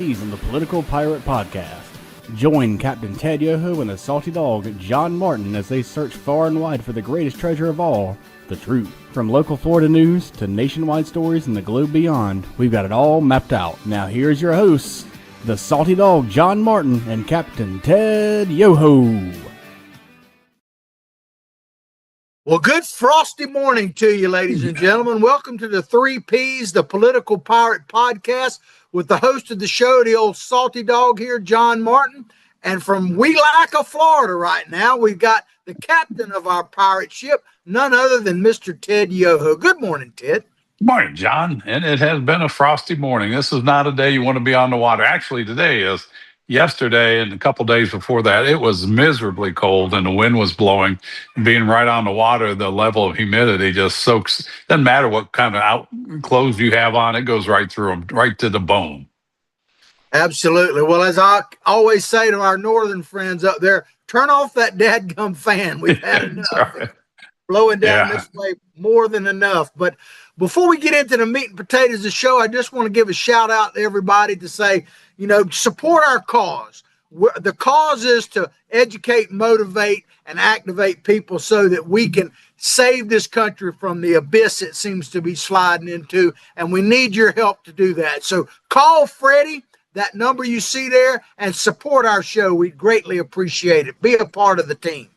He's on the Political Pirate Podcast. Join Captain Ted Yoho and the Salty Dog, John Martin, as they search far and wide for the greatest treasure of all, the truth. From local Florida news to nationwide stories and the globe beyond, we've got it all mapped out. Now here's your hosts, the Salty Dog, John Martin, and Captain Ted Yoho. Well, good frosty morning to you, ladies and gentlemen. Welcome to the 3Ps, the Political Pirate Podcast, with the host of the show, the old Salty Dog here, John Martin. And from Weelaca, Florida right now, we've got the captain of our pirate ship, none other than Mr. Ted Yoho. Good morning, Ted. Good morning, John. And it has been a frosty morning. This is not a day you want to be on the water. Actually, today is. Yesterday and a couple days before that, it was miserably cold and the wind was blowing. Being right on the water, the level of humidity just soaks. Doesn't matter what kind of clothes you have on, it goes right through them, right to the bone. Absolutely. Well, as I always say to our northern friends up there, turn off that dadgum fan. We've had enough. Right. Blowing down this way more than enough. But before we get into the meat and potatoes of the show, I just want to give a shout out to everybody to say, support our cause. The cause is to educate, motivate, and activate people so that we can save this country from the abyss it seems to be sliding into. And we need your help to do that. So call Freddie, that number you see there, and support our show. We'd greatly appreciate it. Be a part of the team.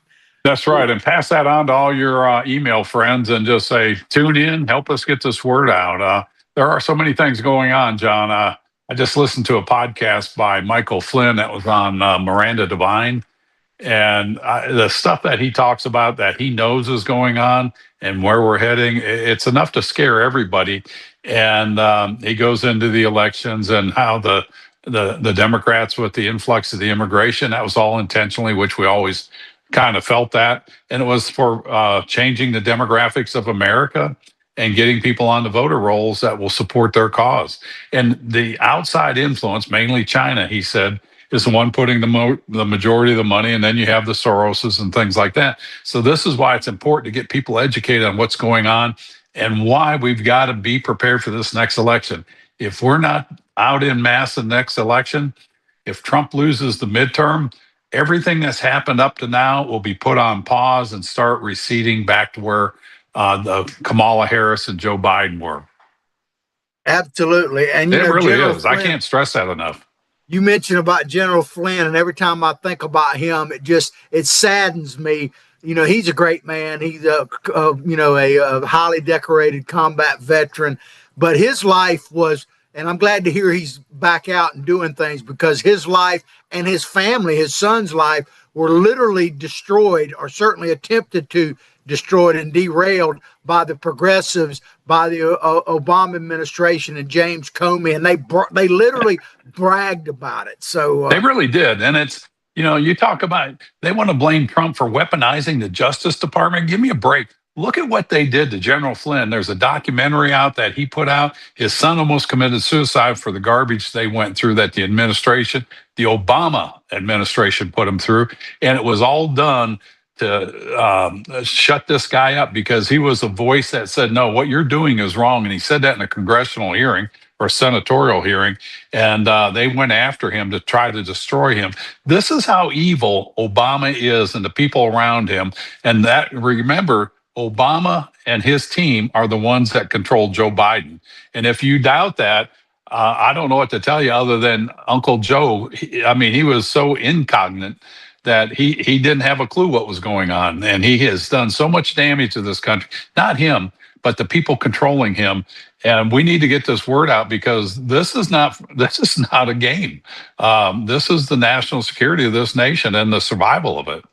That's right. And pass that on to all your email friends and just say, tune in, help us get this word out. There are so many things going on, John. I just listened to a podcast by Michael Flynn that was on Miranda Devine. And the stuff that he talks about that he knows is going on and where we're heading, it's enough to scare everybody. And he goes into the elections and how the Democrats with the influx of the immigration, that was all intentionally, which we always kind of felt that. And it was for changing the demographics of America and getting people on the voter rolls that will support their cause. And the outside influence, mainly China, he said, is the one putting the majority of the money, and then you have the Soroses and things like that. So this is why it's important to get people educated on what's going on and why we've got to be prepared for this next election. If we're not out in mass in the next election, if Trump loses the midterm, everything that's happened up to now will be put on pause and start receding back to where the Kamala Harris and Joe Biden were. Absolutely. And it really General is. Flynn, I can't stress that enough. You mentioned about General Flynn, and every time I think about him, it saddens me. He's a great man. He's a highly decorated combat veteran, but his life was, and I'm glad to hear he's back out and doing things, because his life and his family, his son's life, were literally destroyed, or certainly attempted to destroyed and derailed by the progressives, by the Obama administration and James Comey, and they literally bragged about it. So they really did. And it's, you talk about, they want to blame Trump for weaponizing the Justice Department. Give me a break. Look at what they did to General Flynn. There's a documentary out that he put out. His son almost committed suicide for the garbage they went through, that the Obama administration put him through. And it was all done to shut this guy up, because he was a voice that said, no, what you're doing is wrong. And he said that in a congressional hearing or senatorial hearing. And they went after him to try to destroy him. This is how evil Obama is and the people around him. And that, remember, Obama and his team are the ones that control Joe Biden. And if you doubt that, I don't know what to tell you other than Uncle Joe. He was so incognito that he didn't have a clue what was going on. And he has done so much damage to this country, not him, but the people controlling him. And we need to get this word out, because this is not a game. This is the national security of this nation and the survival of it.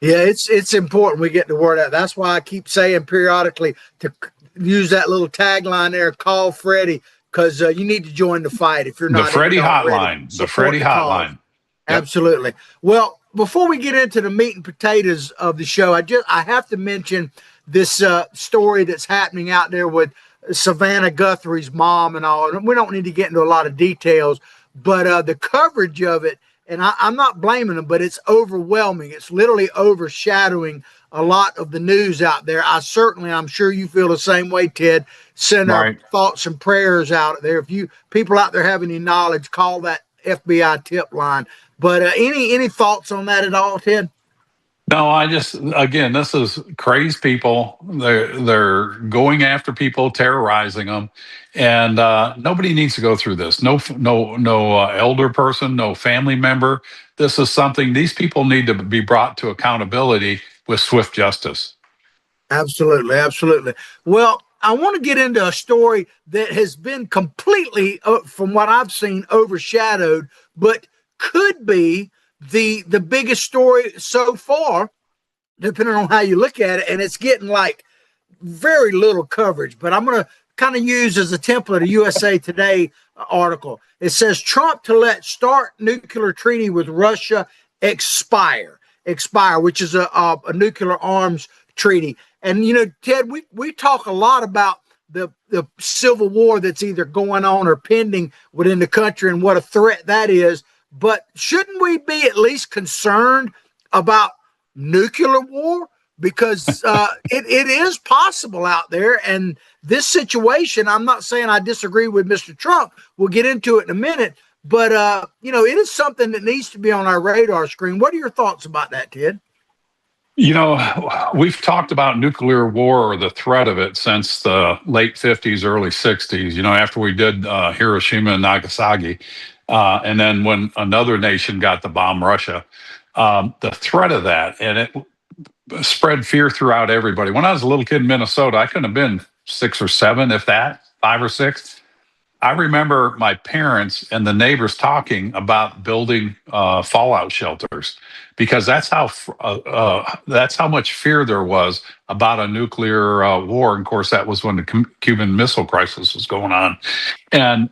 Yeah, it's important we get the word out. That's why I keep saying periodically to use that little tagline there, call Freddie, because you need to join the fight if you're not. The Freddie hotline. The Freddie hotline. Yep. Absolutely. Well, before we get into the meat and potatoes of the show, I have to mention this story that's happening out there with Savannah Guthrie's mom and all. And we don't need to get into a lot of details, but the coverage of it and I'm not blaming them, but it's overwhelming. It's literally overshadowing a lot of the news out there. I'm sure you feel the same way, Ted. Send our Right. thoughts and prayers out there. If you people out there have any knowledge, call that FBI tip line. But any thoughts on that at all, Ted? No, I just again, this is crazed people. They're going after people, terrorizing them, and nobody needs to go through this. No elder person, no family member. This is something these people need to be brought to accountability with swift justice. Absolutely, absolutely. Well, I want to get into a story that has been completely, from what I've seen, overshadowed, but could be the biggest story so far, depending on how you look at it. And it's getting like very little coverage. But I'm going to kind of use as a template a USA Today article. It says Trump to let START nuclear treaty with Russia expire, which is a nuclear arms treaty. And you know, Ted, we talk a lot about the civil war that's either going on or pending within the country and what a threat that is. But shouldn't we be at least concerned about nuclear war? Because it is possible out there. And this situation, I'm not saying I disagree with Mr. Trump. We'll get into it in a minute. But, you know, it is something that needs to be on our radar screen. What are your thoughts about that, Ted? You know, we've talked about nuclear war or the threat of it since the late 50s, early 60s, you know, after we did Hiroshima and Nagasaki. And then when another nation got the bomb, Russia, the threat of that, and it spread fear throughout everybody. When I was a little kid in Minnesota, I couldn't have been 6 or 7, if that, 5 or 6. I remember my parents and the neighbors talking about building fallout shelters because that's how much fear there was about a nuclear war. And of course, that was when the Cuban Missile Crisis was going on, and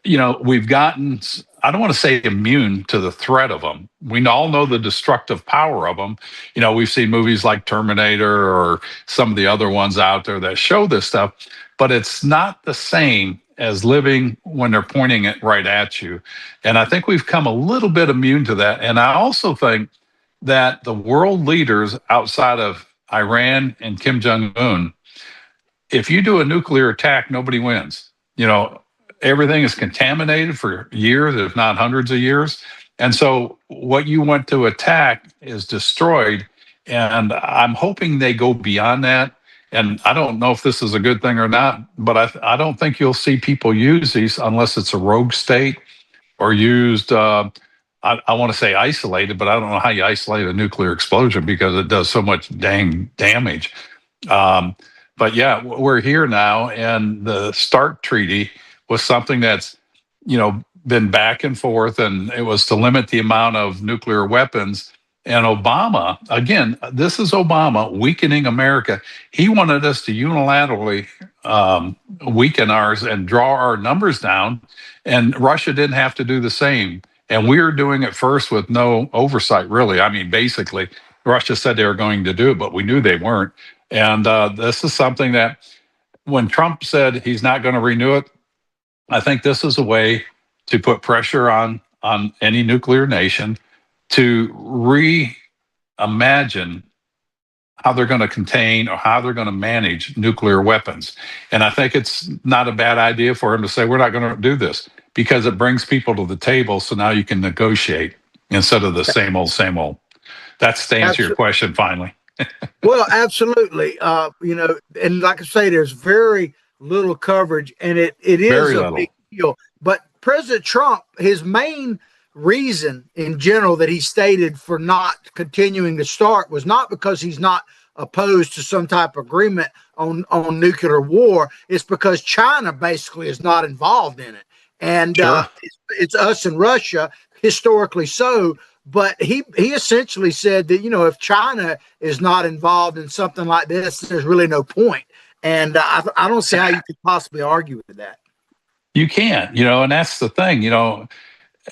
you know, we've gotten, I don't want to say immune to the threat of them. We all know the destructive power of them. You know, we've seen movies like Terminator or some of the other ones out there that show this stuff, but it's not the same as living when they're pointing it right at you. And I think we've come a little bit immune to that. And I also think that the world leaders outside of Iran and Kim Jong-un, if you do a nuclear attack, nobody wins. You know, everything is contaminated for years, if not hundreds of years. And so what you want to attack is destroyed. And I'm hoping they go beyond that. And I don't know if this is a good thing or not, but I don't think you'll see people use these unless it's a rogue state or used, I want to say isolated, but I don't know how you isolate a nuclear explosion because it does so much dang damage. But yeah, we're here now, and the START treaty was something that's, you know, been back and forth, and it was to limit the amount of nuclear weapons. And Obama, again, this is Obama weakening America. He wanted us to unilaterally weaken ours and draw our numbers down, and Russia didn't have to do the same. And we were doing it first with no oversight, really. I mean, basically, Russia said they were going to do it, but we knew they weren't. And this is something that when Trump said he's not going to renew it, I think this is a way to put pressure on any nuclear nation to reimagine how they're going to contain or how they're going to manage nuclear weapons. And I think it's not a bad idea for him to say, we're not going to do this because it brings people to the table. So now you can negotiate instead of the same old, same old. That's to answer your question finally. Well, absolutely. You know, and like I say, there's very little coverage, and it is Very a little. big deal. But President Trump, his main reason in general that he stated for not continuing to START was not because he's not opposed to some type of agreement on nuclear war. It's because China basically is not involved in it. And Sure. it's us and Russia, historically so. But he essentially said that, you know, if China is not involved in something like this, there's really no point. And I don't see how you could possibly argue with that. You can't, you know, and that's the thing, you know.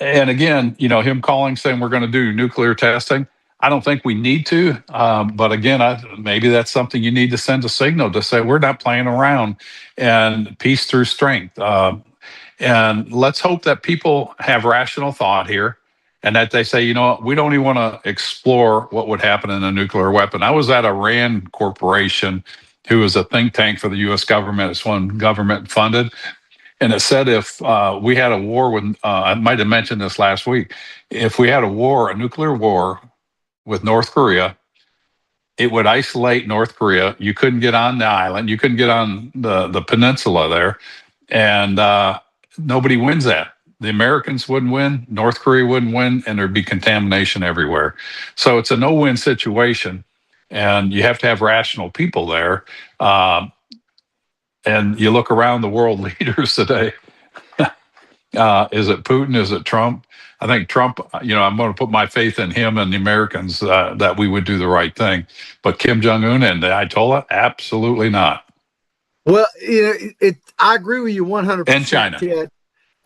And again, you know, him calling saying we're going to do nuclear testing. I don't think we need to. But again, maybe that's something you need to send a signal to say we're not playing around and peace through strength. And let's hope that people have rational thought here and that they say, you know, we don't even want to explore what would happen in a nuclear weapon. I was at a RAND corporation, who is a think tank for the U.S. government. It's one government funded. And it said if we had a war with, I might have mentioned this last week, if we had a war, a nuclear war with North Korea, it would isolate North Korea. You couldn't get on the island. You couldn't get on the peninsula there. And nobody wins that. The Americans wouldn't win, North Korea wouldn't win, and there'd be contamination everywhere. So it's a no-win situation, and you have to have rational people there. And you look around the world leaders today. Is it Putin? Is it Trump? I think Trump, you know, I'm going to put my faith in him and the Americans that we would do the right thing. But Kim Jong-un and the Ayatollah, absolutely not. Well, I agree with you 100%. And China. Ted,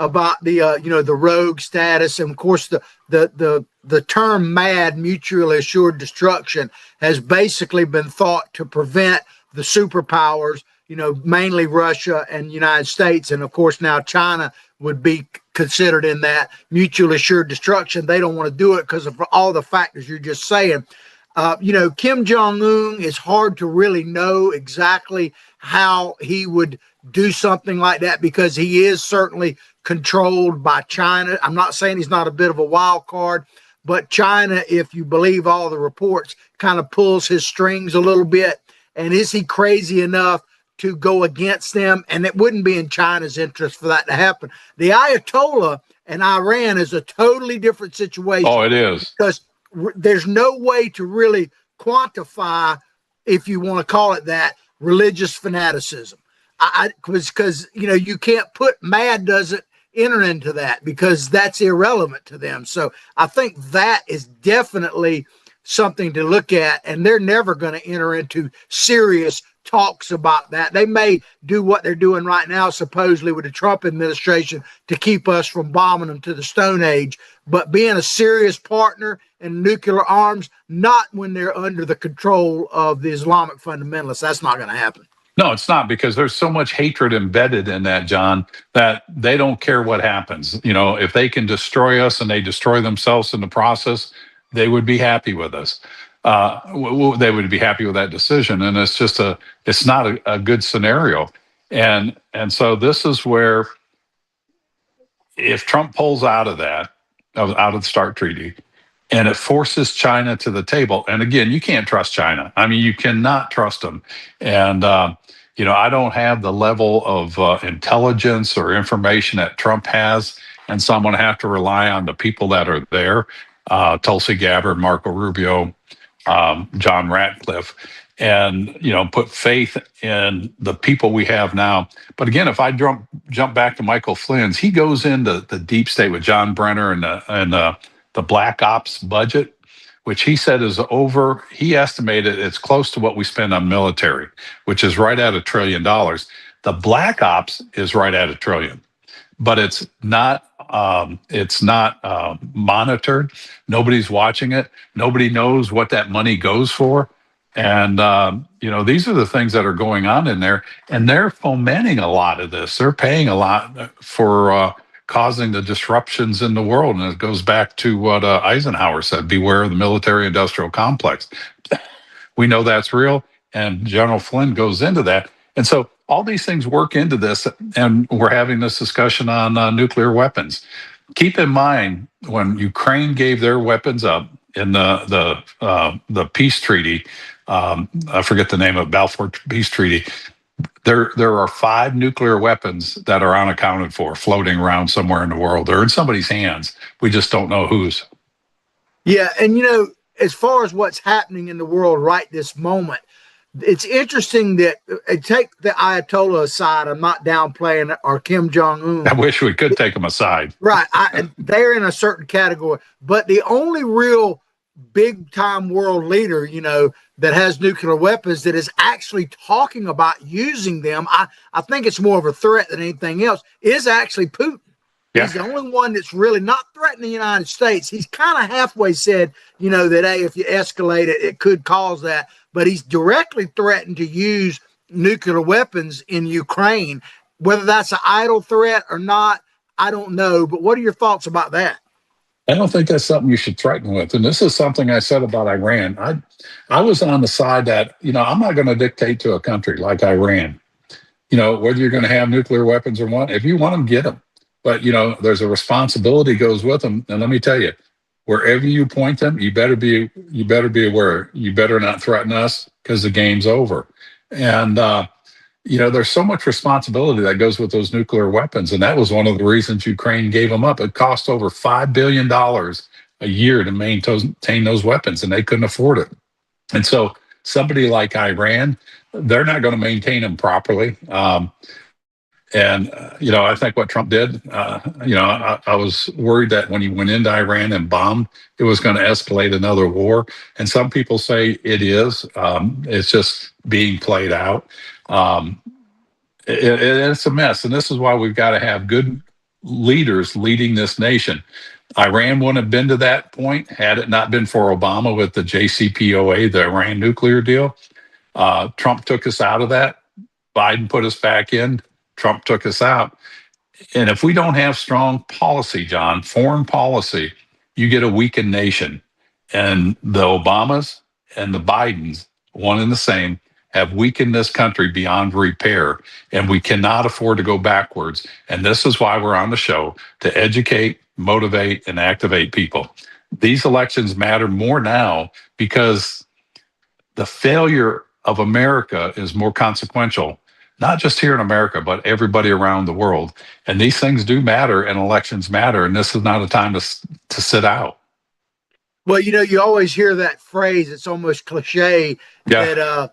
about the the rogue status, and of course the term MAD, mutually assured destruction, has basically been thought to prevent the superpowers, mainly Russia and United States, and of course now China would be considered in that mutually assured destruction. They don't want to do it because of all the factors you're just saying. Kim Jong-un, is hard to really know exactly how he would do something like that, because he is certainly controlled by China. I'm not saying he's not a bit of a wild card, but China, if you believe all the reports, kind of pulls his strings a little bit. And is he crazy enough to go against them? And it wouldn't be in China's interest for that to happen. The Ayatollah and Iran is a totally different situation. Oh, it is. Because there's no way to really quantify, if you want to call it that, religious fanaticism. Because you can't put MAD doesn't enter into that, because that's irrelevant to them. So I think that is definitely something to look at, and they're never going to enter into serious talks about that. They may do what they're doing right now, supposedly with the Trump administration, to keep us from bombing them to the Stone Age, but being a serious partner in nuclear arms, not when they're under the control of the Islamic fundamentalists. That's not going to happen. No, it's not, because there's so much hatred embedded in that, John, that they don't care what happens. If they can destroy us and they destroy themselves in the process, they would be happy with us. They would be happy with that decision. And it's not a good scenario. And so this is where, if Trump pulls out of that, out of the START treaty, and it forces China to the table. And again, you can't trust China. I mean, you cannot trust them. And, I don't have the level of intelligence or information that Trump has. And so I'm going to have to rely on the people that are there, Tulsi Gabbard, Marco Rubio, John Ratcliffe, and, put faith in the people we have now. But again, if I jump back to Michael Flynn's, he goes into the deep state with John Brenner and the Black Ops budget, which he said is over. He estimated it's close to what we spend on military, which is right at $1 trillion. The Black Ops is right at $1 trillion, but it's not monitored. Nobody's watching it. Nobody knows what that money goes for. And, these are the things that are going on in there, and they're fomenting a lot of this. They're paying a lot for causing the disruptions in the world. And it goes back to what Eisenhower said: beware of the military-industrial complex. We know that's real, and General Flynn goes into that. And so all these things work into this, and we're having this discussion on nuclear weapons. Keep in mind, when Ukraine gave their weapons up in the peace treaty, I forget the name of Balfour Peace Treaty, there are 5 nuclear weapons that are unaccounted for, floating around somewhere in the world. They're in somebody's hands. We just don't know whose. Yeah, and as far as what's happening in the world right this moment, it's interesting that take the Ayatollah aside. I'm not downplaying it, or Kim Jong-un. I wish we could take them aside. Right. They're in a certain category. But the only real big-time world leader, that has nuclear weapons, that is actually talking about using them, I think it's more of a threat than anything else, is actually Putin. Yeah. He's the only one that's really not threatening the United States. He's kind of halfway said, that, hey, if you escalate it, it could cause that. But he's directly threatened to use nuclear weapons in Ukraine. Whether that's an idle threat or not, I don't know. But what are your thoughts about that? I don't think that's something you should threaten with. And this is something I said about Iran. I was on the side that, I'm not going to dictate to a country like Iran, whether you're going to have nuclear weapons or what. If you want them, get them. But, there's a responsibility goes with them. And let me tell you, wherever you point them, you better be aware. You better not threaten us because the game's over. And, there's so much responsibility that goes with those nuclear weapons. And that was one of the reasons Ukraine gave them up. It cost over $5 billion a year to maintain those weapons, and they couldn't afford it. And so somebody like Iran, they're not going to maintain them properly. I think what Trump did, I was worried that when he went into Iran and bombed, it was going to escalate another war. And some people say it is. It's just being played out. It's a mess. And this is why we've got to have good leaders leading this nation. Iran wouldn't have been to that point had it not been for Obama with the JCPOA, the Iran nuclear deal. Trump took us out of that. Biden put us back in. Trump took us out. And if we don't have strong policy, John, foreign policy, you get a weakened nation. And the Obamas and the Bidens, one and the same, have weakened this country beyond repair. And we cannot afford to go backwards. And this is why we're on the show, to educate, motivate, and activate people. These elections matter more now because the failure of America is more consequential, not just here in America, but everybody around the world. And these things do matter, and elections matter. And this is not a time to sit out. Well, you always hear that phrase. It's almost cliche that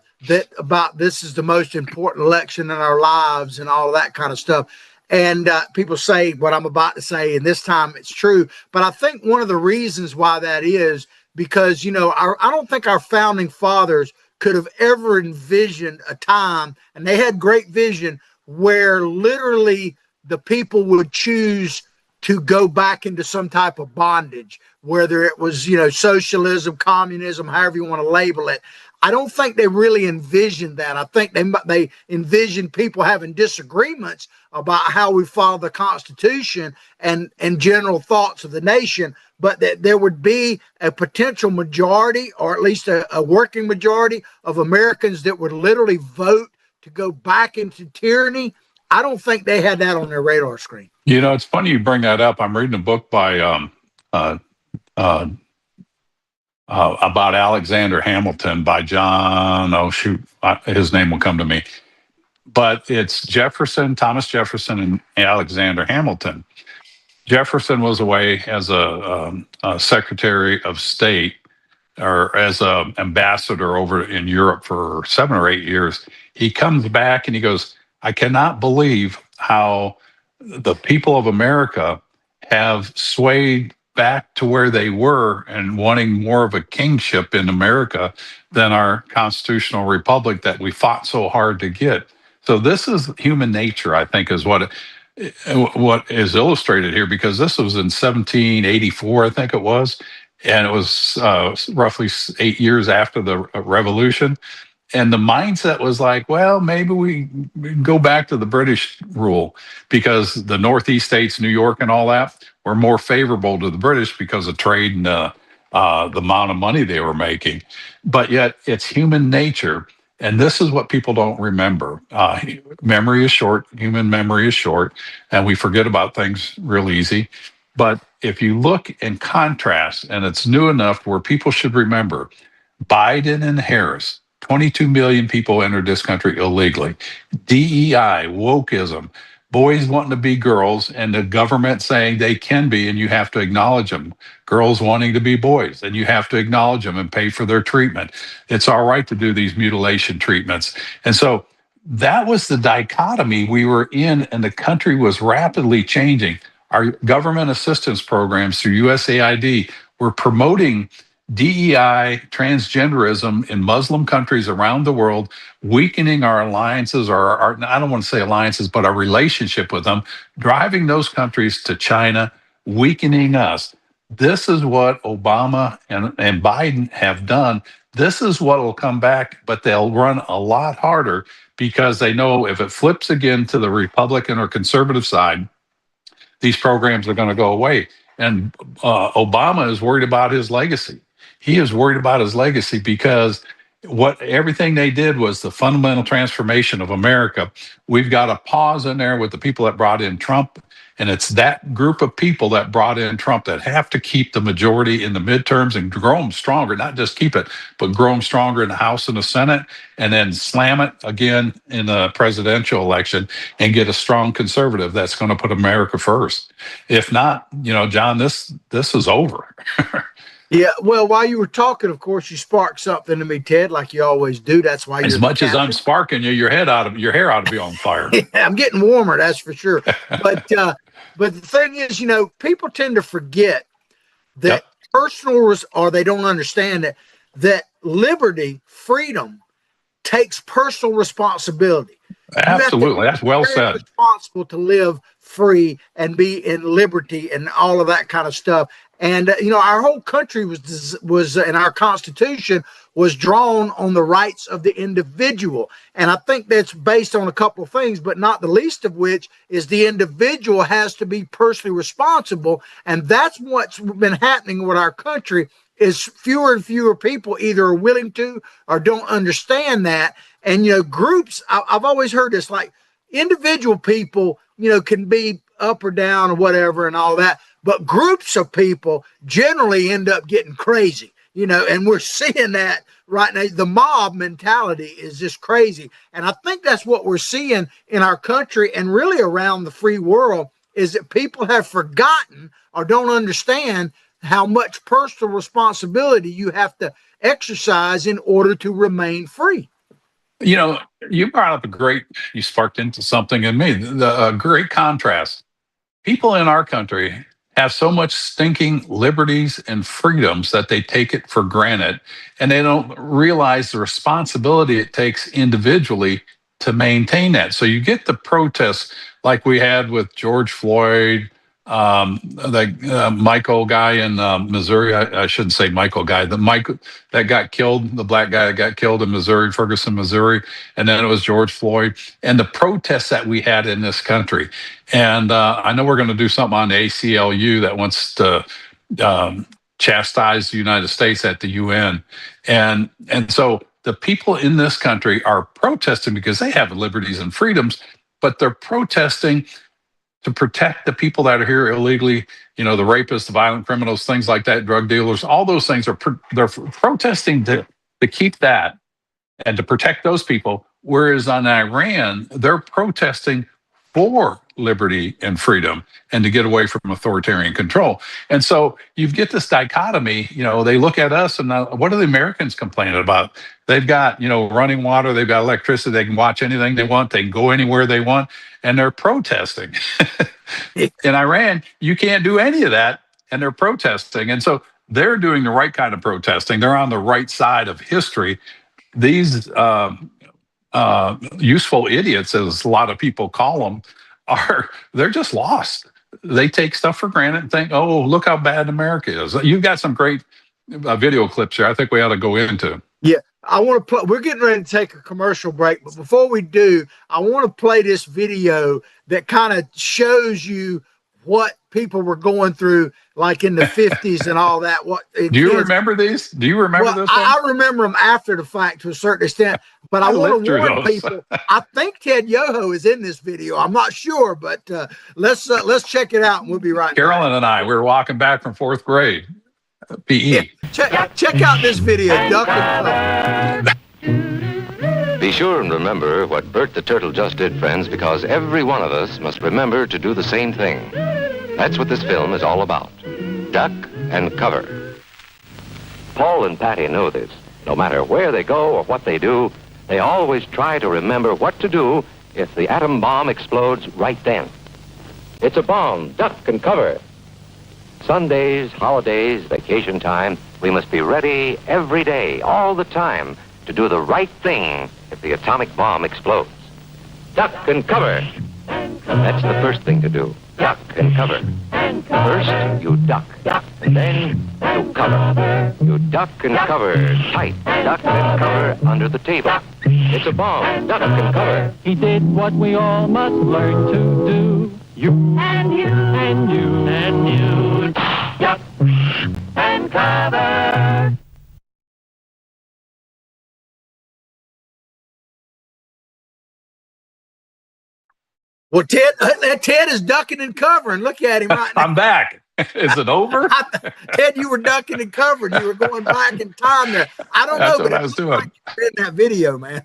about this is the most important election in our lives and all of that kind of stuff. And people say what I'm about to say, and this time it's true. But I think one of the reasons why that is because, I don't think our founding fathers could have ever envisioned a time, and they had great vision, where literally the people would choose to go back into some type of bondage, whether it was, socialism, communism, however you want to label it. I don't think they really envisioned that. I think they envisioned people having disagreements about how we follow the Constitution and general thoughts of the nation, but that there would be a potential majority, or at least a working majority of Americans that would literally vote to go back into tyranny. I don't think they had that on their radar screen. It's funny you bring that up. I'm reading a book by about Alexander Hamilton by John. His name will come to me. But it's Thomas Jefferson, and Alexander Hamilton. Jefferson was away as a Secretary of State or as an ambassador over in Europe for 7 or 8 years. He comes back and he goes, I cannot believe how the people of America have swayed back to where they were and wanting more of a kingship in America than our constitutional republic that we fought so hard to get. So this is human nature, I think, is what is illustrated here, because this was in 1784, I think it was, and it was roughly 8 years after the Revolution. And the mindset was like, well, maybe we go back to the British rule, because the Northeast states, New York and all that, were more favorable to the British because of trade and the amount of money they were making. But yet it's human nature. And this is what people don't remember. Memory is short. Human memory is short. And we forget about things real easy. But if you look and contrast, and it's new enough where people should remember, Biden and Harris, 22 million people entered this country illegally. DEI, wokeism, boys wanting to be girls, and the government saying they can be, and you have to acknowledge them. Girls wanting to be boys, and you have to acknowledge them and pay for their treatment. It's all right to do these mutilation treatments. And so that was the dichotomy we were in, and the country was rapidly changing. Our government assistance programs through USAID were promoting DEI, transgenderism in Muslim countries around the world, weakening our alliances, or our, I don't want to say alliances, but our relationship with them, driving those countries to China, weakening us. This is what Obama and Biden have done. This is what will come back, but they'll run a lot harder, because they know if it flips again to the Republican or conservative side, these programs are going to go away. And Obama is worried about his legacy. He is worried about his legacy because everything they did was the fundamental transformation of America. We've got a pause in there with the people that brought in Trump. And it's that group of people that brought in Trump that have to keep the majority in the midterms and grow them stronger, not just keep it, but grow them stronger in the House and the Senate, and then slam it again in the presidential election and get a strong conservative that's going to put America first. If not, John, this is over. Yeah, well, while you were talking, of course, you sparked something to me, Ted, like you always do. That's why you're as much as I'm sparking you, your hair ought to be on fire. Yeah, I'm getting warmer, that's for sure. But the thing is, people tend to forget that or they don't understand that liberty, freedom takes personal responsibility. Absolutely, that's well said. Responsible to live free and be in liberty and all of that kind of stuff. And our whole country was and our Constitution was drawn on the rights of the individual. And I think that's based on a couple of things, but not the least of which is the individual has to be personally responsible. And that's what's been happening with our country is fewer and fewer people either are willing to or don't understand that. And, groups, I've always heard this, like individual people, can be up or down or whatever and all that. But groups of people generally end up getting crazy, and we're seeing that right now. The mob mentality is just crazy. And I think that's what we're seeing in our country and really around the free world is that people have forgotten or don't understand how much personal responsibility you have to exercise in order to remain free. You brought up you sparked into something in me, a great contrast. People in our country have so much stinking liberties and freedoms that they take it for granted, and they don't realize the responsibility it takes individually to maintain that. So you get the protests like we had with George Floyd, the Michael guy in Missouri. I shouldn't say Michael guy. That got killed, the black guy that got killed in Missouri, Ferguson, Missouri, and then it was George Floyd, and the protests that we had in this country. And I know we're going to do something on the ACLU that wants to chastise the United States at the UN, and so the people in this country are protesting because they have liberties and freedoms, but they're protesting to protect the people that are here illegally, the rapists, the violent criminals, things like that, drug dealers, all those things they're protesting to keep that and to protect those people. Whereas on Iran, they're protesting for liberty and freedom and to get away from authoritarian control. And so you get this dichotomy, they look at us and what are the Americans complaining about? They've got, running water, they've got electricity, they can watch anything they want, they can go anywhere they want, and they're protesting. In Iran, you can't do any of that, and they're protesting. And so they're doing the right kind of protesting. They're on the right side of history. These useful idiots, as a lot of people call them, they're just lost. They take stuff for granted and think, oh, look how bad America is. You've got some great video clips here I think we ought to go into. Yeah, I want to we're getting ready to take a commercial break, but before we do, I want to play this video that kind of shows you what people were going through, like in the 50s and all that. Do you remember these? Do you remember this one? I remember them after the fact to a certain extent, but I want to warn people. I think Ted Yoho is in this video. I'm not sure, but let's check it out and we'll be right back. Carolyn and I, we were walking back from fourth grade, PE. Yeah. Check out this video, Duck and Cover. Be sure and remember what Bert the Turtle just did, friends, because every one of us must remember to do the same thing. That's what this film is all about. Duck and cover. Paul and Patty know this. No matter where they go or what they do, they always try to remember what to do if the atom bomb explodes right then. It's a bomb. Duck and cover. Sundays, holidays, vacation time, we must be ready every day, all the time, to do the right thing if the atomic bomb explodes. Duck and cover. That's the first thing to do. Duck and cover. First, you duck. And then you cover. You duck and cover tight. Duck and cover under the table. It's a bomb. Duck and cover. He did what we all must learn to do. You and you and you and you. Duck and cover. Well, Ted is ducking and covering. Look at him right now. I'm back. Is it over? Ted, you were ducking and covering. You were going back in time there. I don't That's know, what but I was it looked doing. like you were in that video, man.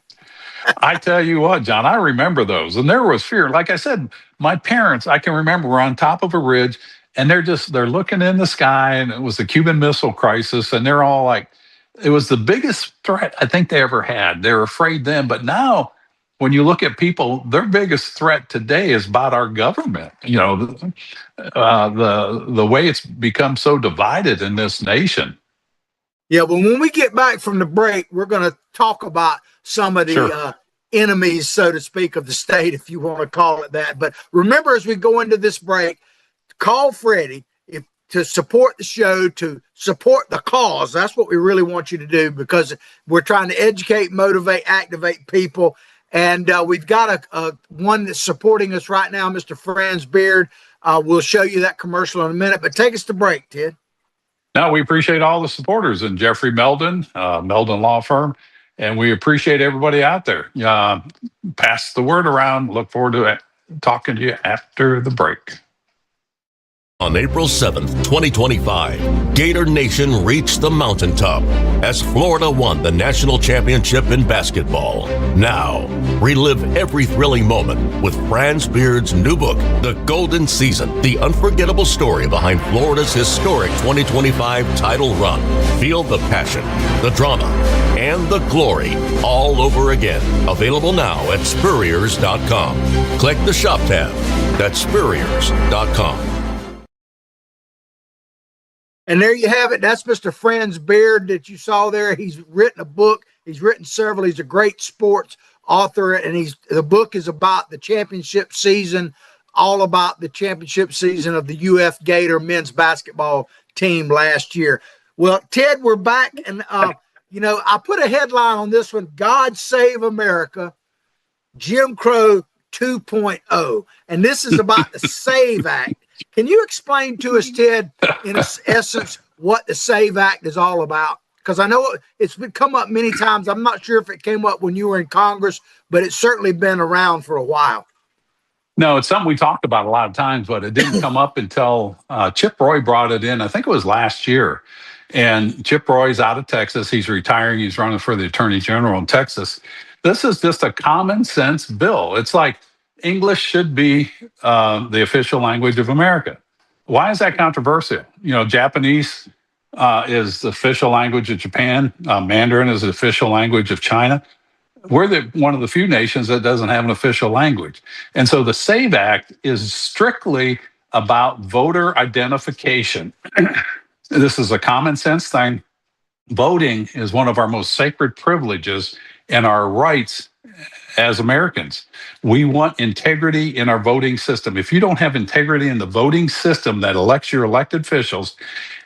I tell you what, John, I remember those. And there was fear. Like I said, my parents, I can remember, were on top of a ridge and they're looking in the sky, and it was the Cuban Missile Crisis. And they're all like, it was the biggest threat I think they ever had. They were afraid then. But now, when you look at people, their biggest threat today is about our government. The way it's become so divided in this nation. Yeah, but when we get back from the break, we're going to talk about some of the Sure. enemies, so to speak, of the state, if you want to call it that. But remember, as we go into this break, call Freddie to support the show, to support the cause. That's what we really want you to do, because we're trying to educate, motivate, activate people. And we've got a one that's supporting us right now, Mr. Franz Beard. We'll show you that commercial in a minute, but take us to break, Ted. No, we appreciate all the supporters and Jeffrey Meldon, Meldon Law Firm, and we appreciate everybody out there. Pass the word around. Look forward to talking to you after the break. On April 7th, 2025, Gator Nation reached the mountaintop as Florida won the national championship in basketball. Now, relive every thrilling moment with Franz Beard's new book, The Golden Season, the unforgettable story behind Florida's historic 2025 title run. Feel the passion, the drama, and the glory all over again. Available now at Spurriers.com. Click the shop tab. That's Spurriers.com. And there you have it. That's Mr. Franz Beard that you saw there. He's written a book. He's written several. He's a great sports author, and the book is about the championship season, all about the championship season of the UF Gator men's basketball team last year. Well, Ted, we're back, and I put a headline on this one: God Save America, Jim Crow 2.0, and this is about the SAVE Act. Can you explain to us, Ted, in essence, what the SAVE Act is all about? Because I know it's been come up many times. I'm not sure if it came up when you were in Congress, but it's certainly been around for a while. No, it's something we talked about a lot of times, but it didn't come up until Chip Roy brought it in. I think it was last year. And Chip Roy's out of Texas. He's retiring. He's running for the Attorney General in Texas. This is just a common sense bill. It's like English should be the official language of America. Why is that controversial? Japanese is the official language of Japan. Mandarin is the official language of China. We're one of the few nations that doesn't have an official language. And so the SAVE Act is strictly about voter identification. This is a common sense thing. Voting is one of our most sacred privileges and our rights as Americans. We want integrity in our voting system. If you don't have integrity in the voting system that elects your elected officials,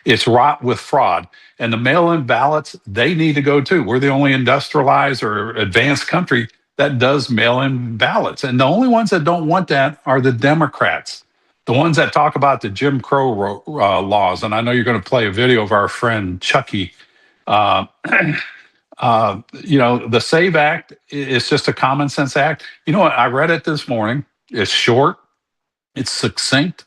it's wrought with fraud. And the mail-in ballots, they need to go too. We're the only industrialized or advanced country that does mail-in ballots. And the only ones that don't want that are the Democrats, the ones that talk about the Jim Crow laws. And I know you're going to play a video of our friend Chucky. The SAVE Act is just a common sense act. You know what? I read it this morning. It's short, it's succinct,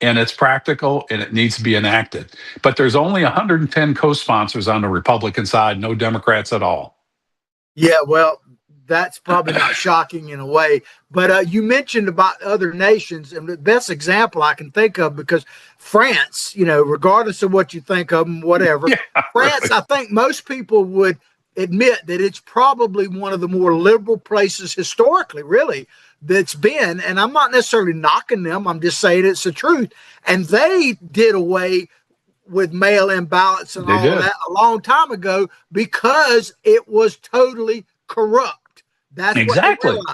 and it's practical, and it needs to be enacted. But there's only 110 co-sponsors on the Republican side, no Democrats at all. Yeah, well, that's probably not shocking in a way. But you mentioned about other nations, and the best example I can think of, because France, regardless of what you think of them, whatever, France, really. I think most people would admit that it's probably one of the more liberal places historically, really, that's been. And I'm not necessarily knocking them. I'm just saying it's the truth. And they did away with mail-in ballots and all that a long time ago because it was totally corrupt. That's exactly what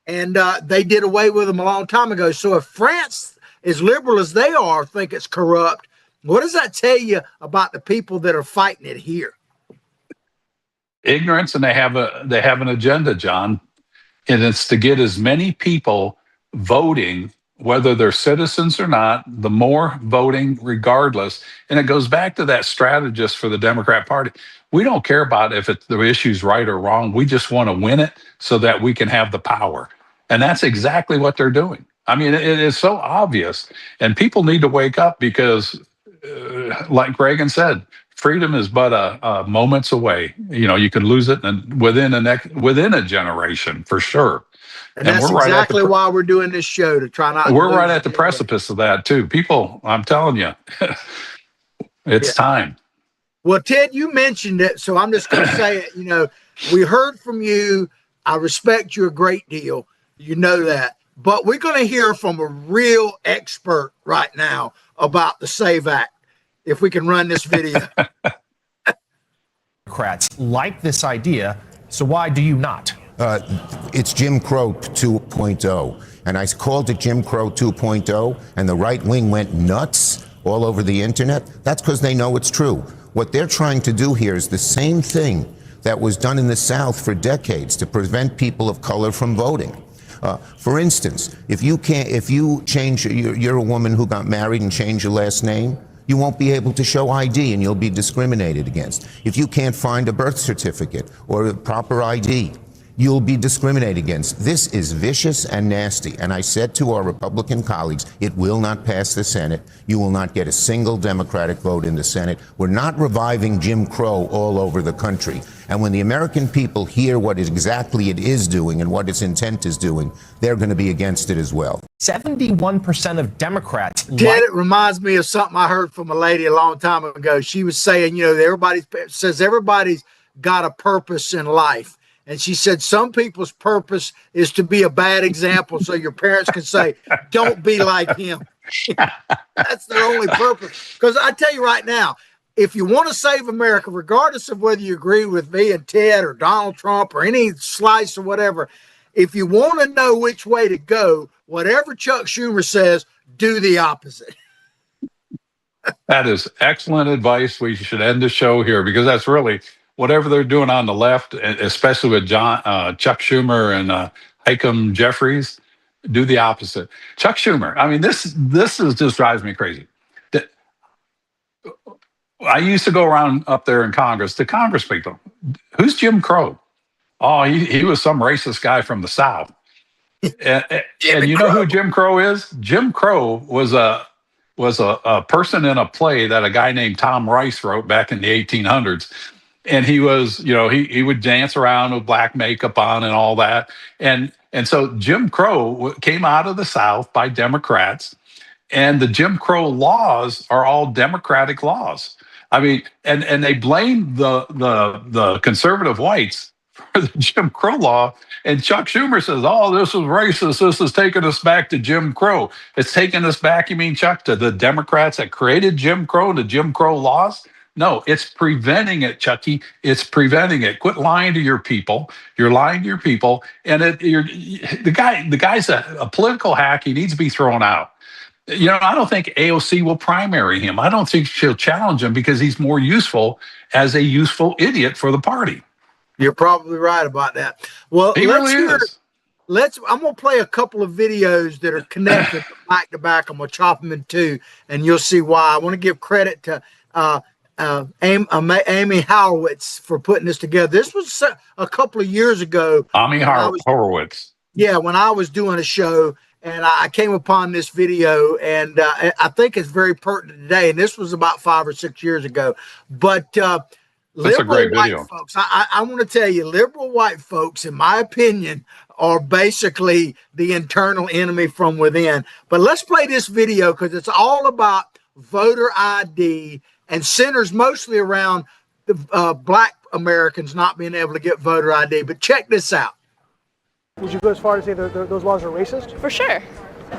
they realized. And they did away with them a long time ago. So if France, as liberal as they are, think it's corrupt, what does that tell you about the people that are fighting it here? Ignorance, and they have an agenda, John, and it's to get as many people voting whether they're citizens or not, the more voting regardless. And it goes back to that strategist for the Democrat Party. We don't care about if the issue's right or wrong. We just want to win it so that we can have the power. And that's exactly what they're doing. I mean, it is so obvious. And people need to wake up because, like Reagan said, freedom is but a moments away. You know, you can lose it within a generation for sure. And that's we're exactly right why we're doing this show, to try not. we're right at the precipice of that too. People, I'm telling you, it's time. Well, Ted, you mentioned it, so I'm just going to say it. You know, we heard from you. I respect you a great deal. You know that. But we're going to hear from a real expert right now about the SAVE Act, if we can run this video. Democrats like this idea, so why do you not? It's Jim Crow 2.0, and I called it Jim Crow 2.0, and the right wing went nuts all over the internet. That's because they know it's true. What they're trying to do here is the same thing that was done in the South for decades to prevent people of color from voting. For instance, if you change, you're a woman who got married and changed your last name, you won't be able to show ID and you'll be discriminated against. If you can't find a birth certificate or a proper ID, you'll be discriminated against. This is vicious and nasty. And I said to our Republican colleagues, it will not pass the Senate. You will not get a single Democratic vote in the Senate. We're not reviving Jim Crow all over the country. And when the American people hear what exactly it is doing and what its intent is doing, they're going to be against it as well. 71% of Democrats. Ted, it reminds me of something I heard from a lady a long time ago. She was saying, you know, everybody's got a purpose in life. And she said some people's purpose is to be a bad example so your parents can say, don't be like him. That's their only purpose. Because I tell you right now, if you want to save America, regardless of whether you agree with me and Ted or Donald Trump or any slice or whatever, if you want to know which way to go, whatever Chuck Schumer says, do the opposite. That is excellent advice. We should end the show here because that's really whatever they're doing on the left, especially with Chuck Schumer and Hakeem Jeffries, do the opposite. Chuck Schumer, I mean, this is just drives me crazy. I used to go around up there in Congress to Congress people. Who's Jim Crow? Oh, he was some racist guy from the South. And you know who Jim Crow is? Jim Crow was a person in a play that a guy named Tom Rice wrote back in the 1800s. And he was, you know, he would dance around with black makeup on and all that. And so Jim Crow came out of the South by Democrats, and the Jim Crow laws are all Democratic laws. I mean, and they blame the conservative whites for the Jim Crow law. And Chuck Schumer says, oh, this is racist. This is taking us back to Jim Crow. It's taking us back, you mean, Chuck, to the Democrats that created Jim Crow, the Jim Crow laws? No, it's preventing it, Chucky. It's preventing it. Quit lying to your people. You're lying to your people. And the guy's a political hack. He needs to be thrown out. You know, I don't think AOC will primary him. I don't think she'll challenge him because he's more useful as a useful idiot for the party. You're probably right about that. Well, he really is. I'm going to play a couple of videos that are connected back to back. I'm going to chop them in two, and you'll see why. I want to give credit to Amy Horowitz for putting this together. This was a couple of years ago. Amy Horowitz. Yeah, when I was doing a show, and I came upon this video, and I think it's very pertinent today. And this was about 5 or 6 years ago. But that's a great video. Folks, I want to tell you, liberal white folks, in my opinion, are basically the internal enemy from within. But let's play this video because it's all about voter ID and centers mostly around the black Americans not being able to get voter ID. But check this out. Would you go as far as say those laws are racist? For sure.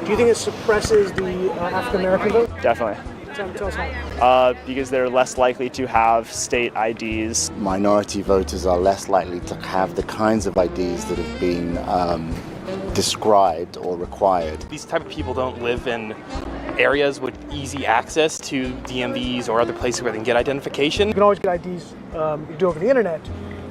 Do you think it suppresses the African American vote? Definitely. Tell us how. Because they're less likely to have state IDs. Minority voters are less likely to have the kinds of IDs that have been described or required. These type of people don't live in areas with easy access to DMVs or other places where they can get identification. You can always get IDs, you do over the internet,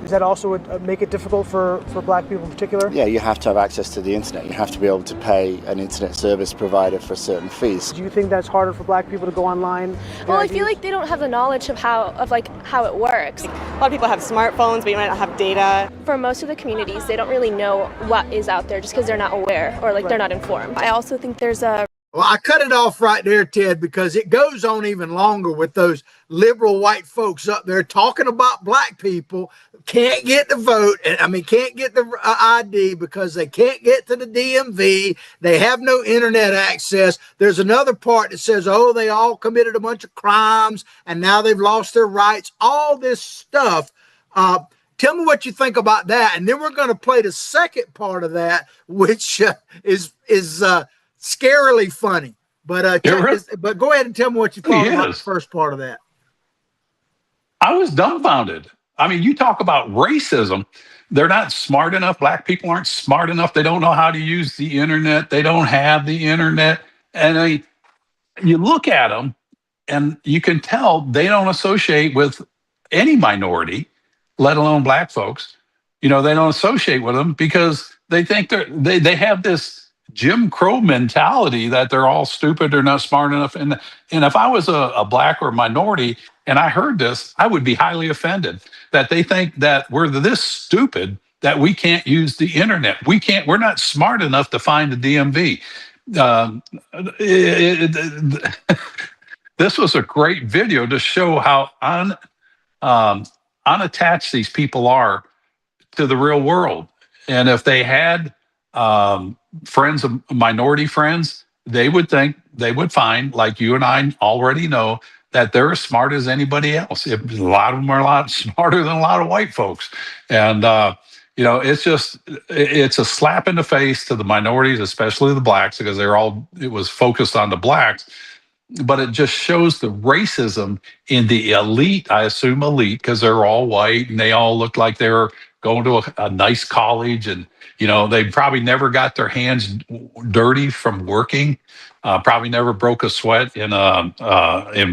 Does that also make it difficult for black people in particular? Yeah, you have to have access to the internet. You have to be able to pay an internet service provider for certain fees. Do you think that's harder for black people to go online? Well, I feel like they don't have the knowledge of how it works. A lot of people have smartphones, but you might not have data. For most of the communities, they don't really know what is out there just because they're not aware or they're not informed. I also think there's a Well, I cut it off right there, Ted, because it goes on even longer with those liberal white folks up there talking about black people can't get the vote. Can't get the ID because they can't get to the DMV. They have no internet access. There's another part that says, oh, they all committed a bunch of crimes and now they've lost their rights. All this stuff. Tell me what you think about that. And then we're going to play the second part of that, which is scarily funny, but but go ahead and tell me what you thought about the first part of that. I was dumbfounded. I mean, you talk about racism. They're not smart enough. Black people aren't smart enough. They don't know how to use the internet. They don't have the internet. And you look at them and you can tell they don't associate with any minority, let alone black folks. They don't associate with them because they think they have this Jim Crow mentality that they're all stupid, they're not smart enough. And if I was a black or minority and I heard this, I would be highly offended that they think that we're this stupid that we can't use the internet. We're not smart enough to find the DMV. This was a great video to show how unattached these people are to the real world. And if they had friends of minority friends, they would find, like you and I already know, that they're as smart as anybody else. A lot of them are a lot smarter than a lot of white folks. And, it's a slap in the face to the minorities, especially the blacks, because it was focused on the blacks. But it just shows the racism in the elite, I assume elite, because they're all white and they all look like they were going to a nice college, and they probably never got their hands dirty from working, probably never broke a sweat in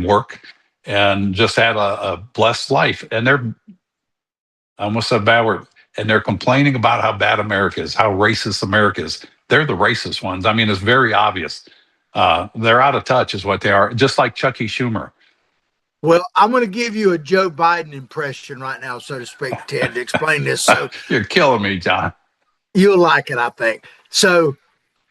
work, and just had a blessed life. And I almost said a bad word, and they're complaining about how bad America is, how racist America is. They're the racist ones. I mean, it's very obvious. They're out of touch is what they are, just like Chucky Schumer. Well, I'm going to give you a Joe Biden impression right now, so to speak, Ted, to explain this. So you're killing me, John. You'll like it, I think. So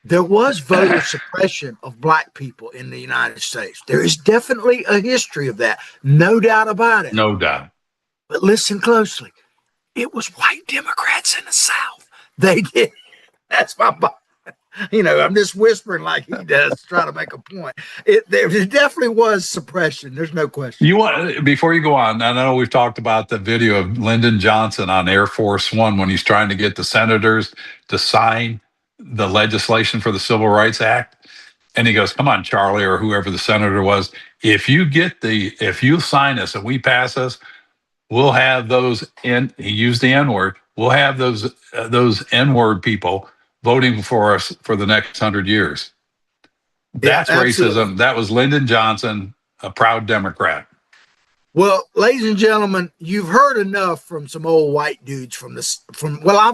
there was voter suppression of black people in the United States. There is definitely a history of that. No doubt about it. No doubt. But listen closely. It was white Democrats in the South. They did. That's my I'm just whispering like he does, trying to make a point. There definitely was suppression. There's no question. Before you go on, I know we've talked about the video of Lyndon Johnson on Air Force One when he's trying to get the senators to sign the legislation for the Civil Rights Act. And he goes, come on, Charlie, or whoever the senator was, if you sign this and we pass this, we'll have those, he used the N-word, we'll have those N-word people voting for us for the next 100 years. That's racism. That was Lyndon Johnson, a proud Democrat. Well, ladies and gentlemen, you've heard enough from some old white dudes I'm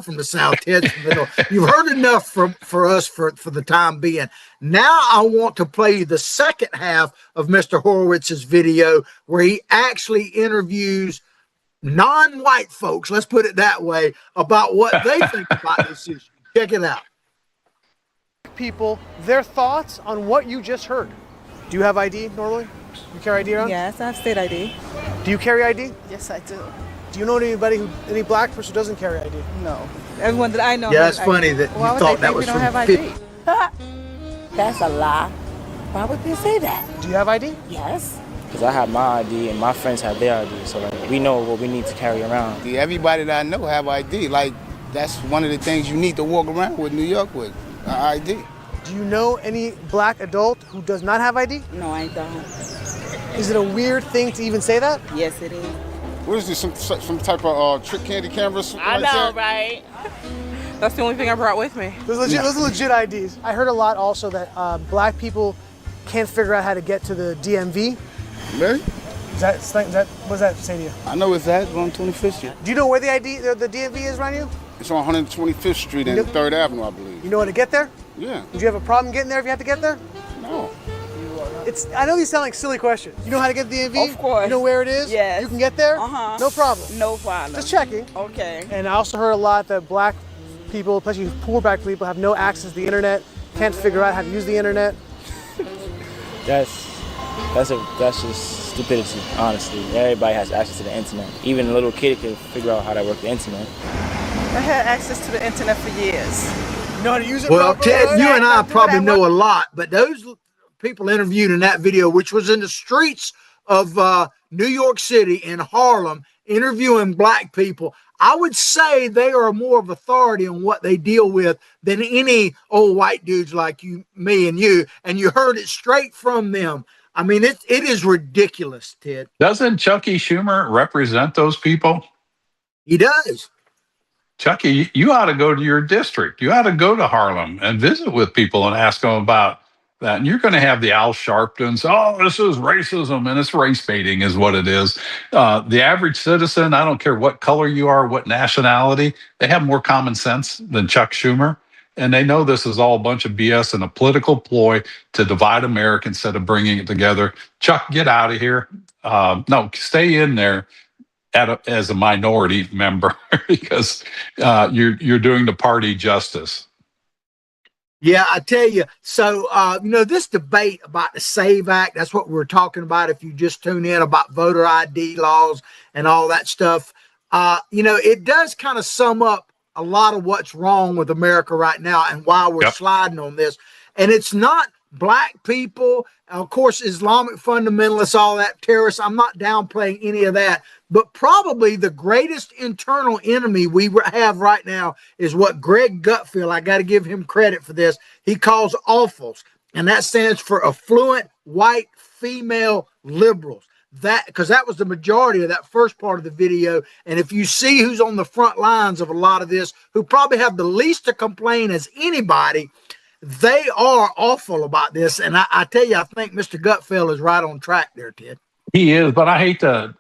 from the South, Ted's from the middle. You've heard enough for us for the time being. Now I want to play you the second half of Mr. Horowitz's video where he actually interviews non-white folks, let's put it that way, about what they think about this issue. Check it out. People, their thoughts on what you just heard. Do you have ID normally? You carry ID around? Yes, I have state ID. Do you carry ID? Yes, I do. Do you know any black person who doesn't carry ID? No. Everyone that I know. Yeah, it's funny that you thought that was from ID. That's a lie. Why would they say that? Do you have ID? Yes. Because I have my ID and my friends have their ID, so we know what we need to carry around. Everybody that I know have ID. That's one of the things you need to walk around with New York with, ID. Do you know any black adult who does not have ID? No, I don't. Is it a weird thing to even say that? Yes, it is. What is this, some type of trick candy camera? I know, right? That's the only thing I brought with me. Those are legit IDs. I heard a lot also that black people can't figure out how to get to the DMV. Really? What does that say to you? I know it's that on 25th Street. Do you know where the DMV is around you? It's on 125th Street and 3rd Avenue, I believe. You know how to get there? Yeah. Would you have a problem getting there if you had to get there? No. I know these sound like silly questions. You know how to get to the DMV? Of course. You know where it is? Yes. You can get there? Uh-huh. No problem. No problem. Just checking. Okay. And I also heard a lot that black people, especially poor black people, have no access to the internet, can't figure out how to use the internet. That's just stupidity, honestly. Everybody has access to the internet. Even a little kid can figure out how to work the internet. I had access to the internet for years. You know how to use it Well, properly? Ted, you and I probably know a lot, but those people interviewed in that video, which was in the streets of New York City in Harlem, interviewing black people, I would say they are more of authority on what they deal with than any old white dudes like you, me, and you. And you heard it straight from them. I mean, it is ridiculous, Ted. Doesn't Chucky Schumer represent those people? He does. Chucky, you ought to go to your district. You ought to go to Harlem and visit with people and ask them about that. And you're going to have the Al Sharptons. Oh, this is racism and it's race baiting is what it is. The average citizen, I don't care what color you are, what nationality, they have more common sense than Chuck Schumer. And they know this is all a bunch of BS and a political ploy to divide America instead of bringing it together. Chuck, get out of here. No, stay in there as a minority member because you're doing the party justice. Yeah, I tell you. So, this debate about the SAVE Act, that's what we're talking about. If you just tune in about voter ID laws and all that stuff, it does kind of sum up a lot of what's wrong with America right now and why we're sliding on this. And it's not black people, of course, Islamic fundamentalists, all that terrorists. I'm not downplaying any of that. But probably the greatest internal enemy we have right now is what Greg Gutfeld, I got to give him credit for this, he calls AWFLs. And that stands for affluent white female liberals. Because that was the majority of that first part of the video. And if you see who's on the front lines of a lot of this, who probably have the least to complain as anybody, they are awful about this. And I tell you, I think Mr. Gutfeld is right on track there, Ted. He is, but I hate to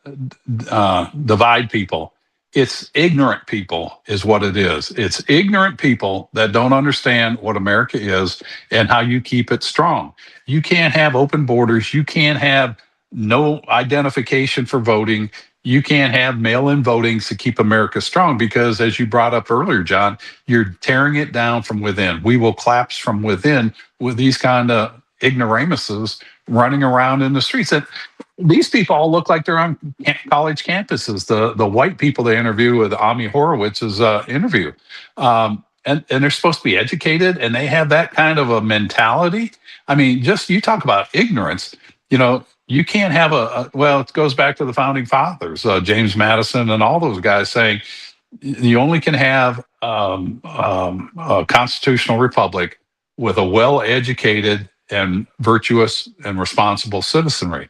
divide people. It's ignorant people is what it is. It's ignorant people that don't understand what America is and how you keep it strong. You can't have open borders. You can't have no identification for voting. You can't have mail-in voting to keep America strong because, as you brought up earlier, John, you're tearing it down from within. We will collapse from within with these kind of ignoramuses running around in the streets. And these people all look like they're on college campuses. The white people they interview with Ami Horowitz's interview. And they're supposed to be educated and they have that kind of a mentality. I mean, just you talk about ignorance, you can't have it goes back to the founding fathers, James Madison and all those guys saying you only can have a constitutional republic with a well-educated and virtuous and responsible citizenry.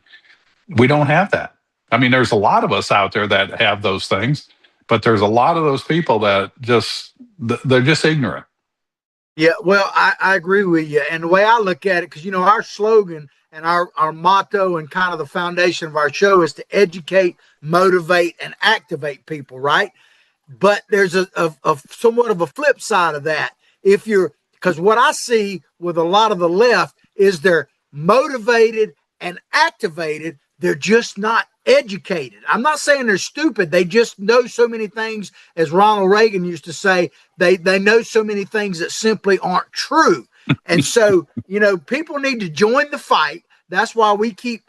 We don't have that. I mean, there's a lot of us out there that have those things, but there's a lot of those people that they're just ignorant. Yeah, well, I agree with you. And the way I look at it, because, our slogan and our motto and kind of the foundation of our show is to educate, motivate, and activate people, right? But there's a somewhat of a flip side of that. Because what I see with a lot of the left is they're motivated and activated. They're just not educated. I'm not saying they're stupid. They just know so many things, as Ronald Reagan used to say, they know so many things that simply aren't true. And so, people need to join the fight. That's why we keep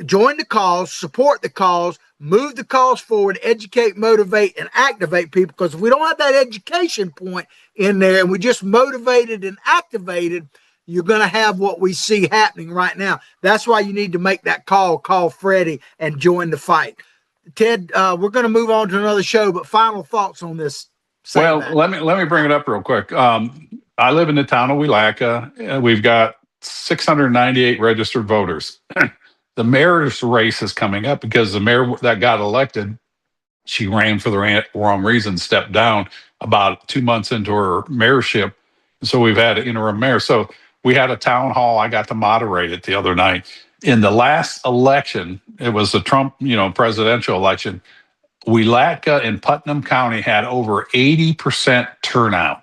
join the cause, support the cause, move the cause forward, educate, motivate, and activate people. Because if we don't have that education point in there and we just motivated and activated, you're going to have what we see happening right now. That's why you need to make that call Freddie, and join the fight. Ted, we're going to move on to another show, but final thoughts on this. Well, let me bring it up real quick. I live in the town of Wielaka. We've got 698 registered voters. The mayor's race is coming up because the mayor that got elected, she ran for the wrong reason, stepped down about 2 months into her mayorship. So we've had an interim mayor. So we had a town hall. I got to moderate it the other night. In the last election, it was the Trump, presidential election. Willatka and Putnam County had over 80% turnout,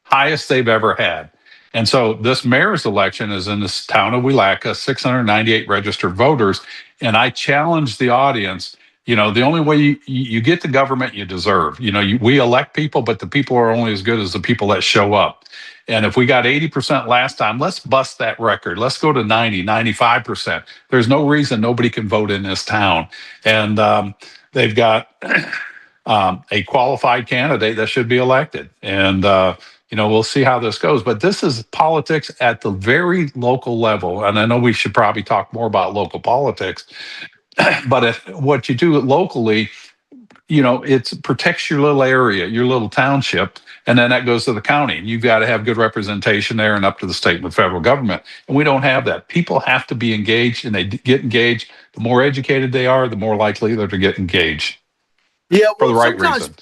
highest they've ever had. And so this mayor's election is in this town of Willatka, 698 registered voters. And I challenge the audience, the only way you get the government you deserve. We elect people, but the people are only as good as the people that show up. And if we got 80% last time, let's bust that record. Let's go to 90, 95%. There's no reason nobody can vote in this town. And they've got a qualified candidate that should be elected. And, we'll see how this goes. But this is politics at the very local level. And I know we should probably talk more about local politics. But if what you do locally, it protects your little area, your little township, and then that goes to the county. And you've got to have good representation there and up to the state and the federal government. And we don't have that. People have to be engaged, and they get engaged. The more educated they are, the more likely they're to get engaged. Yeah, for the right reason.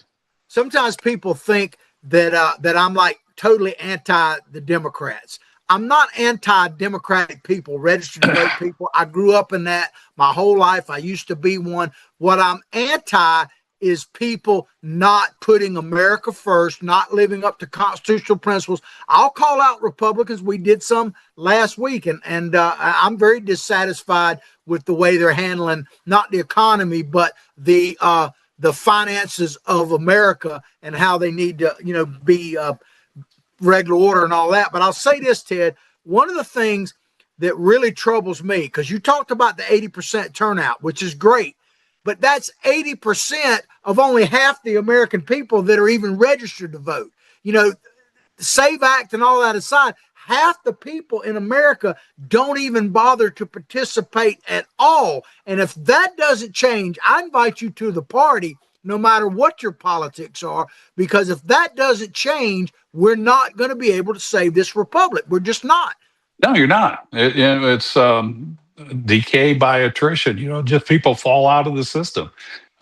Sometimes people think that I'm like totally anti the Democrats. I'm not anti-democratic people, registered to vote people. I grew up in that my whole life. I used to be one. What I'm anti is people not putting America first, not living up to constitutional principles. I'll call out Republicans. We did some last week, and I'm very dissatisfied with the way they're handling not the economy, but the finances of America and how they need to, be regular order and all that. But I'll say this, Ted, one of the things that really troubles me, because you talked about the 80% turnout, which is great, but that's 80% of only half the American people that are even registered to vote. The SAVE Act and all that aside, half the people in America don't even bother to participate at all. And if that doesn't change, I invite you to the party, no matter what your politics are, because if that doesn't change, we're not going to be able to save this republic. We're just not. No, you're not. It's decay by attrition. Just people fall out of the system.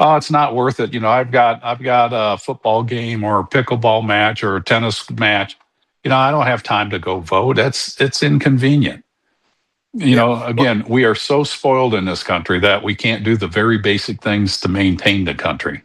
Oh, it's not worth it. I've got a football game or a pickleball match or a tennis match. I don't have time to go vote. It's inconvenient. Again, we are so spoiled in this country that we can't do the very basic things to maintain the country.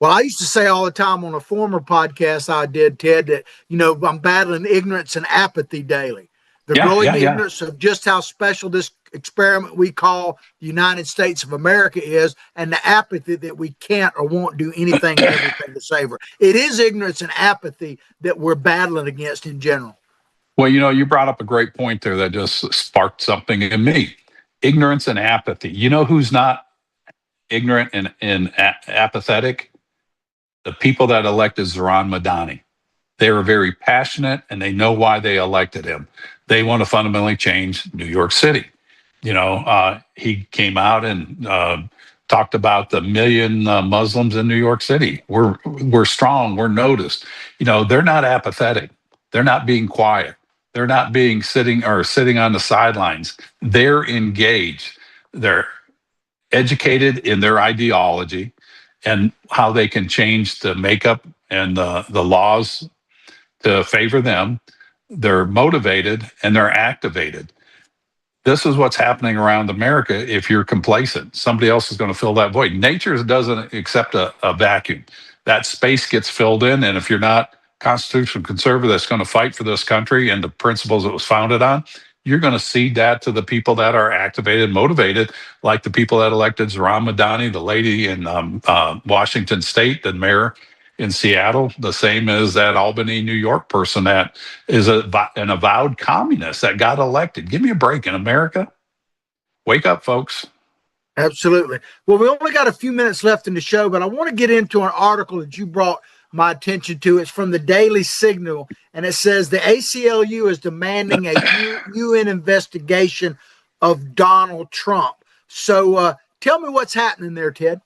Well, I used to say all the time on a former podcast I did, Ted, that, I'm battling ignorance and apathy daily. The growing ignorance of just how special this experiment we call the United States of America is, and the apathy that we can't or won't do anything and everything to save her. It is ignorance and apathy that we're battling against in general. Well, you brought up a great point there that just sparked something in me. Ignorance and apathy. You know who's not ignorant and apathetic? The people that elected Zohran Madani. They were very passionate, and they know why they elected him. They want to fundamentally change New York City. He came out and talked about the million Muslims in New York City. We're strong. We're noticed. They're not apathetic. They're not being quiet. They're not being sitting on the sidelines. They're engaged. They're educated in their ideology and how they can change the makeup and the laws to favor them. They're motivated and they're activated. This is what's happening around America. If you're complacent, somebody else is going to fill that void. Nature doesn't accept a vacuum. That space gets filled in, and if you're not constitutional conservative that's going to fight for this country and the principles it was founded on, you're going to cede that to the people that are activated, motivated, like the people that elected Zohran Madani, the lady in Washington State, the mayor in Seattle, the same as that Albany, New York person that is an avowed communist that got elected. Give me a break in America. Wake up, folks. Absolutely. Well, we only got a few minutes left in the show, but I want to get into an article that you brought my attention to. It's from the Daily Signal, and it says the ACLU is demanding a UN investigation of Donald Trump. So tell me what's happening there, Ted.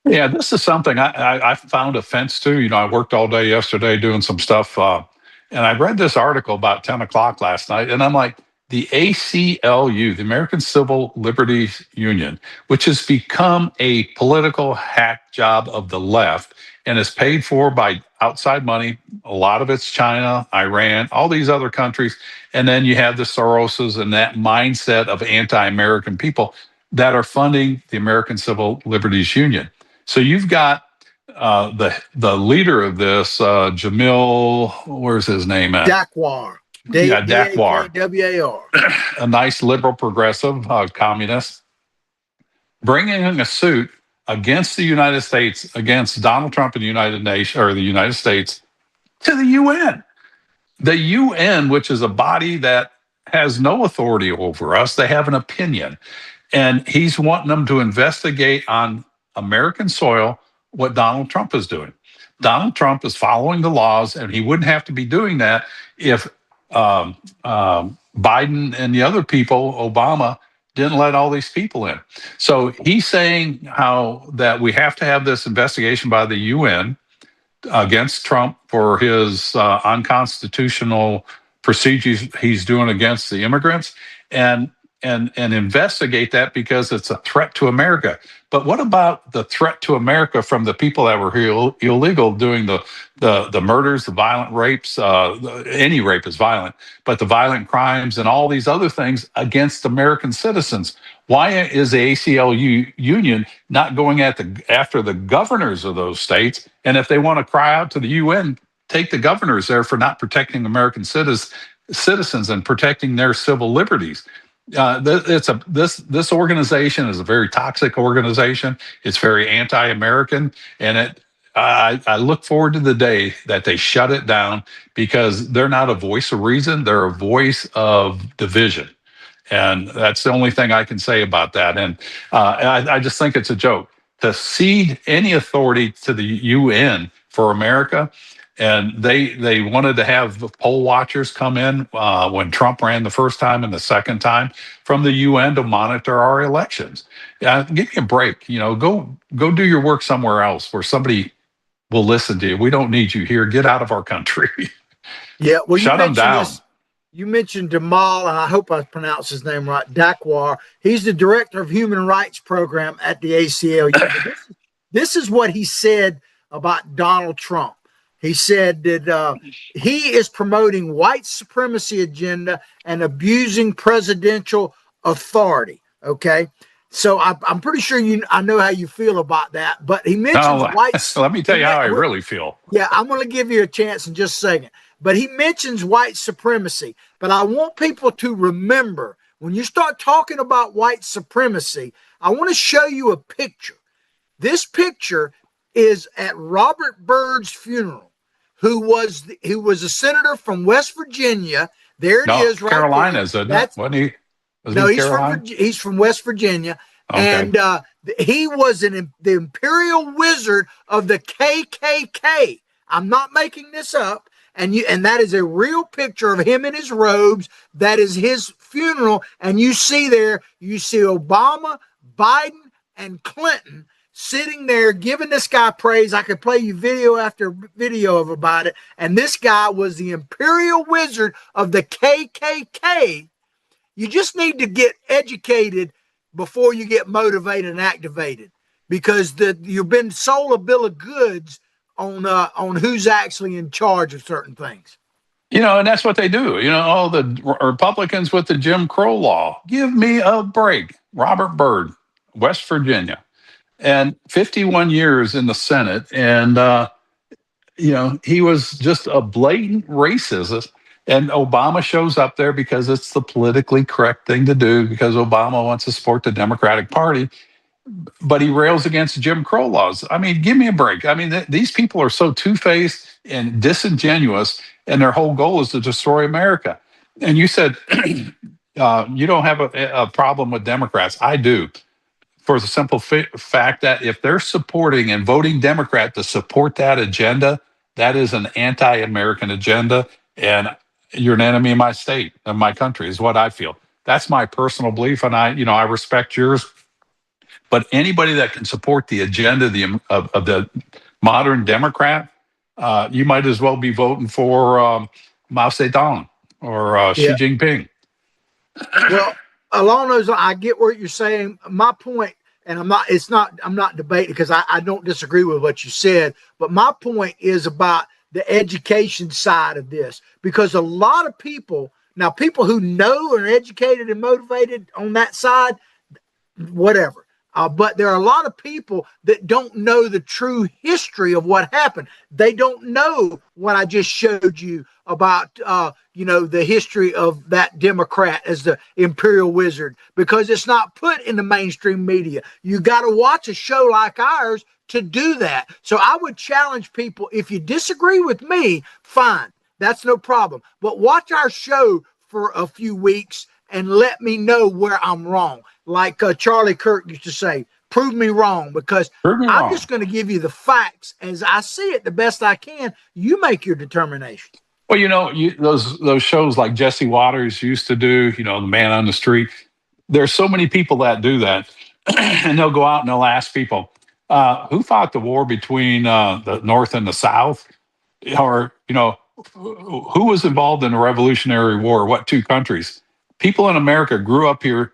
Yeah, this is something I found offense to. I worked all day yesterday doing some stuff, and I read this article about 10 o'clock last night, and I'm like, the ACLU, the American Civil Liberties Union, which has become a political hack job of the left and is paid for by outside money. A lot of it's China, Iran, all these other countries. And then you have the Soroses and that mindset of anti-American people that are funding the American Civil Liberties Union. So you've got the leader of this, Jamil, where's his name at? Dakwar. Dakwar. Dakwar. A nice liberal progressive communist, bringing in a suit against the United States, against Donald Trump and the United Nations or the United States to the UN. The UN, which is a body that has no authority over us, they have an opinion. And he's wanting them to investigate on American soil what Donald Trump is doing. Donald Trump is following the laws, and he wouldn't have to be doing that if Biden and the other people, Obama, didn't let all these people in. So he's saying how that we have to have this investigation by the UN against Trump for his unconstitutional procedures he's doing against the immigrants, and investigate that because it's a threat to America. But what about the threat to America from the people that were here illegal doing the murders, the violent rapes? Any rape is violent, but the violent crimes and all these other things against American citizens. Why is the ACLU union not going after the governors of those states? And if they want to cry out to the UN, take the governors there for not protecting American citizens and protecting their civil liberties. This organization is a very toxic organization. It's very anti-American, and I look forward to the day that they shut it down, because they're not a voice of reason; they're a voice of division, and that's the only thing I can say about that. And I just think it's a joke to cede any authority to the UN for America. And they wanted to have the poll watchers come in when Trump ran the first time and the second time from the UN to monitor our elections. Give me a break. Go do your work somewhere else where somebody will listen to you. We don't need you here. Get out of our country. Yeah, well, shut them down. You mentioned Jamal, and I hope I pronounced his name right, Dakwar. He's the director of human rights program at the ACLU. This is what he said about Donald Trump. He said that he is promoting white supremacy agenda and abusing presidential authority. Okay, so I'm pretty sure I know how you feel about that. But he mentions white. Let me tell you how I really feel. Yeah, I'm going to give you a chance in just a second. But he mentions white supremacy. But I want people to remember, when you start talking about white supremacy, I want to show you a picture. This picture is at Robert Byrd's funeral. Who was a senator from West Virginia? There it is, right Carolina, there. isn't it? Wasn't he? He's from West Virginia, okay. And he was the imperial wizard of the KKK. I'm not making this up, and that is a real picture of him in his robes. That is his funeral, and you see Obama, Biden, and Clinton sitting there giving this guy praise. I could play you video after video about it. And this guy was the imperial wizard of the KKK. You just need to get educated before you get motivated and activated, because you've been sold a bill of goods on who's actually in charge of certain things. And that's what they do. All the Republicans with the Jim Crow law. Give me a break. Robert Byrd, West Virginia. And 51 years in the Senate. And, he was just a blatant racist. And Obama shows up there because it's the politically correct thing to do, because Obama wants to support the Democratic Party. But he rails against Jim Crow laws. I mean, give me a break. I mean, these people are so two-faced and disingenuous, and their whole goal is to destroy America. And you said you don't have a problem with Democrats. I do. For the simple fact that if they're supporting and voting Democrat to support that agenda, that is an anti-American agenda, and you're an enemy of my state, of my country, is what I feel. That's my personal belief, and I respect yours. But anybody that can support the agenda of the modern Democrat, you might as well be voting for Mao Zedong or Xi Jinping. Well, along those, I get what you're saying. My point, and I'm not debating because I don't disagree with what you said, but my point is about the education side of this because a lot of people, now people who know and are educated and motivated on that side, whatever. But there are a lot of people that don't know the true history of what happened. They don't know what I just showed you about, the history of that Democrat as the imperial wizard because it's not put in the mainstream media. You got to watch a show like ours to do that. So I would challenge people, if you disagree with me, fine. That's no problem. But watch our show for a few weeks and let me know where I'm wrong. Like Charlie Kirk used to say, prove me wrong because I'm just going to give you the facts as I see it the best I can. You make your determination. Well, those shows like Jesse Waters used to do, the man on the street. There's so many people that do that, and they'll go out and they'll ask people who fought the war between the North and the South, or who was involved in the Revolutionary War. What two countries? People in America grew up here,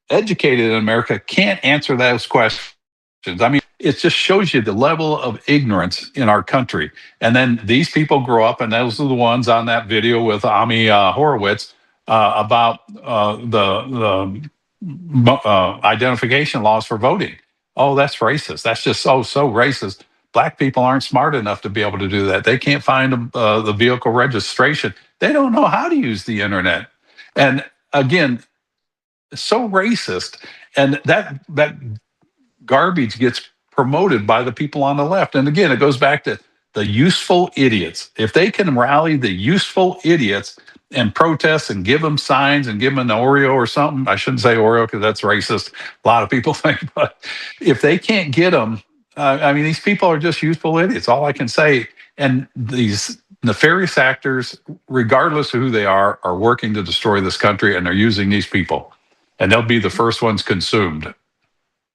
educated in America, can't answer those questions. I mean, it just shows you the level of ignorance in our country. And then these people grow up, and those are the ones on that video with Ami Horowitz about the identification laws for voting. Oh, that's racist. That's just so racist. Black people aren't smart enough to be able to do that. They can't find the vehicle registration. They don't know how to use the internet. And again, so racist, and that garbage gets promoted by the people on the left. And again, it goes back to the useful idiots. If they can rally the useful idiots and protest and give them signs and give them an Oreo or something, I shouldn't say Oreo because that's racist, a lot of people think, but if they can't get them, these people are just useful idiots, all I can say. And these nefarious actors, regardless of who they are working to destroy this country, and they're using these people, and they'll be the first ones consumed.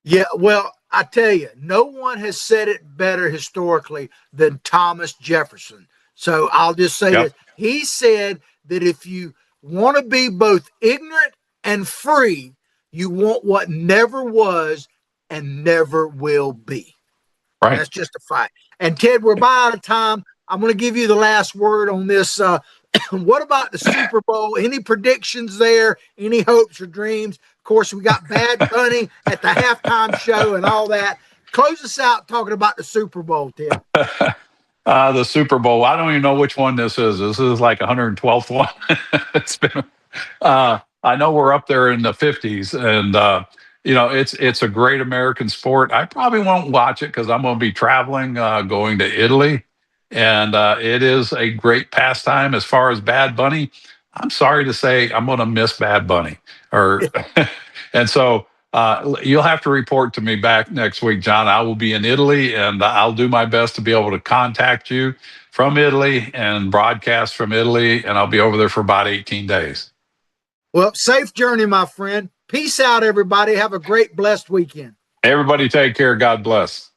Yeah, well, I tell you, no one has said it better historically than Thomas Jefferson. So I'll just say this. He said that if you want to be both ignorant and free, you want what never was and never will be. Right. That's just a fact. And Ted, we're about out of time. I'm going to give you the last word on this. What about the Super Bowl? Any predictions there? Any hopes or dreams? Of course, we got Bad Bunny at the halftime show and all that. Close us out talking about the Super Bowl, Ted. The Super Bowl. I don't even know which one this is. This is like 112th one. It's been. I know we're up there in the 50s, and it's a great American sport. I probably won't watch it because I'm going to be traveling, going to Italy, and it is a great pastime. As far as Bad Bunny, I'm sorry to say I'm going to miss Bad Bunny, and so. You'll have to report to me back next week, John. I will be in Italy, and I'll do my best to be able to contact you from Italy and broadcast from Italy, and I'll be over there for about 18 days. Well, safe journey, my friend. Peace out, everybody. Have a great, blessed weekend. Everybody take care. God bless.